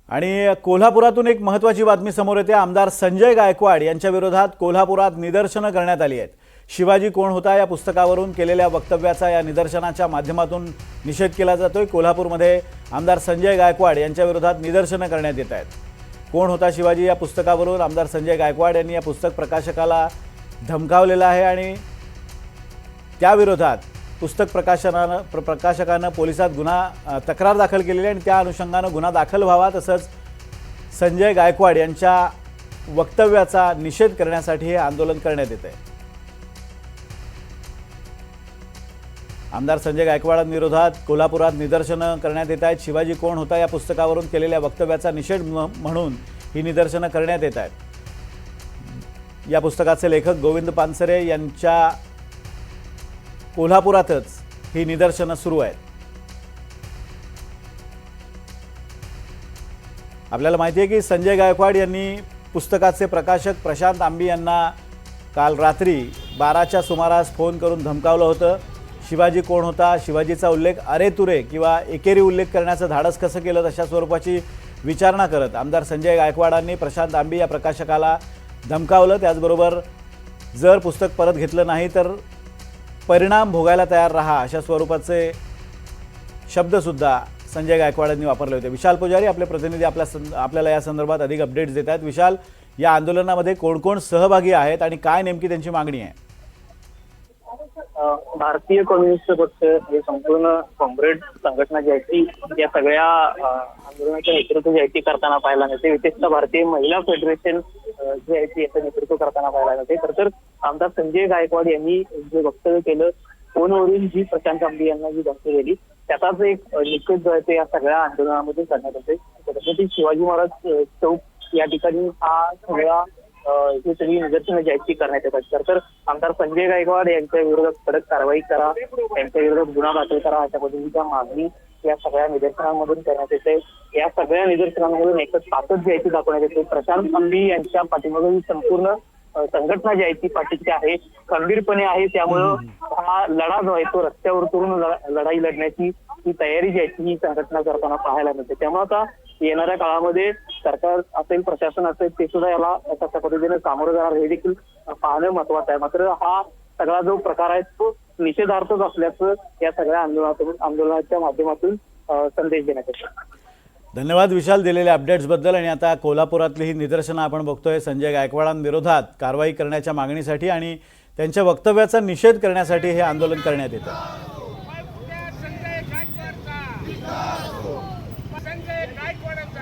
आणि कोल्हापुरातून एक महत्त्वाची बातमी समोर येते। आमदार संजय गायकवाड यांच्या विरोधात कोल्हापुरात निदर्शनं करण्यात आली आहेत। शिवाजी कोण होता या पुस्तकावरून केलेल्या वक्तव्याचा या निदर्शनाच्या माध्यमातून निषेध केला जातोय। कोल्हापूरमध्ये आमदार संजय गायकवाड यांच्या विरोधात निदर्शनं करण्यात येत आहेत। कोण होता शिवाजी या पुस्तकावरून आमदार संजय गायकवाड यांनी या पुस्तक प्रकाशकाला धमकावलेलं आहे आणि त्या विरोधात पुस्तक प्रकाशकानं पोलिसात तक्रार दाखल केलेली आहे आणि त्या अनुषंगानं गुन्हा दाखल व्हावा तसंच संजय गायकवाड यांच्या वक्तव्याचा निषेध करण्यासाठी हे आंदोलन करण्यात येत आहे। आमदार संजय गायकवाडांविरोधात कोल्हापुरात निदर्शनं करण्यात येत आहेत। शिवाजी कोण होता या पुस्तकावरून केलेल्या वक्तव्याचा निषेध म्हणून ही निदर्शनं करण्यात येत आहेत। या पुस्तकाचे लेखक गोविंद पानसरे यांच्या कोल्हापुरातच ही निदर्शनं सुरू आहेत। आपल्याला माहिती आहे की संजय गायकवाड यांनी पुस्तकाचे प्रकाशक प्रशांत आंबी यांना काल रात्री 12च्या सुमारास फोन करून धमकावलं होतं। शिवाजी कोण होता, शिवाजीचा उल्लेख अरे तुरे किंवा एकेरी उल्लेख करण्याचं धाडस कसं केलं अशा स्वरूपाची विचारणा करत आमदार संजय गायकवाडांनी प्रशांत आंबी या प्रकाशकाला धमकावलं। त्याचबरोबर जर पुस्तक परत घेतलं नाही तर परिणाम भोगायला तयार रहा अशा स्वरूपाचे शब्दसुद्धा संजय गायकवाडांनी वापरले होते। विशाल पुजारी आपले प्रतिनिधी आपल्याला या संदर्भात अधिक अपडेट्स देत आहेत। विशाल, या आंदोलनामध्ये कोण कोण सहभागी आहेत आणि काय नेमकी त्यांची मागणी आहे? भारतीय कम्युनिस्ट पक्ष हे संपूर्ण कॉम्रेड संघटना जी आहे ती या सगळ्या आंदोलनाचे नेतृत्व जे आहे ती करताना पाहायला मिळते। विशेषतः भारतीय महिला फेडरेशन जे आहे ती याचं नेतृत्व करताना पाहायला मिळते। तर आमदार संजय गायकवाड यांनी जे वक्तव्य केलं, फोनवरून जी प्रशांत आंबी यांना जी धमकी दिली, त्याचाच एक निषेध जो आहे ते या सगळ्या आंदोलनामधून करण्यात येते। छत्रपती शिवाजी महाराज चौक या ठिकाणी हा सगळा ही सगळी निदर्शनं जी आहेत ती करण्यात येतात। तर आमदार संजय गायकवाड यांच्या विरोधात कडक कारवाई करा, त्यांच्या विरोधात गुन्हा दाखल करा अशा पद्धतीच्या मागणी या सगळ्या निदर्शनांमधून करण्यात येते। या सगळ्या निदर्शनांमधून एकच ताकद जी आहे ती दाखवण्यात येते। प्रशांत आंबी यांच्या पाठीमागे ही संपूर्ण संघटना जी आहे ती पाठीची आहे, खंबीरपणे आहे। त्यामुळं हा लढा जो आहे तो रस्त्यावर उतरून लढाई लढण्याची ही तयारी जी आहे ही संघटना करताना पाहायला मिळते। त्यामुळे आता येणाऱ्या काळामध्ये सरकार असेल, प्रशासन असेल, ते सुद्धा याला कशा पद्धतीने सामोरं जाणार हे देखील पाहणं महत्वाचं आहे। मात्र हा सगळा जो प्रकार आहे तो निषेधार्थच असल्याचं या सगळ्या आंदोलनाच्या माध्यमातून संदेश देण्यात येतो। धन्यवाद विशाल दिलेल्या अपडेट्सबद्दल। आणि आता कोल्हापुरातली ही निदर्शनं आपण बघतोय संजय गायकवाडांविरोधात कारवाई करण्याच्या मागणीसाठी आणि त्यांच्या वक्तव्याचा निषेध करण्यासाठी हे आंदोलन करण्यात येतं। संजय गायकवाडचा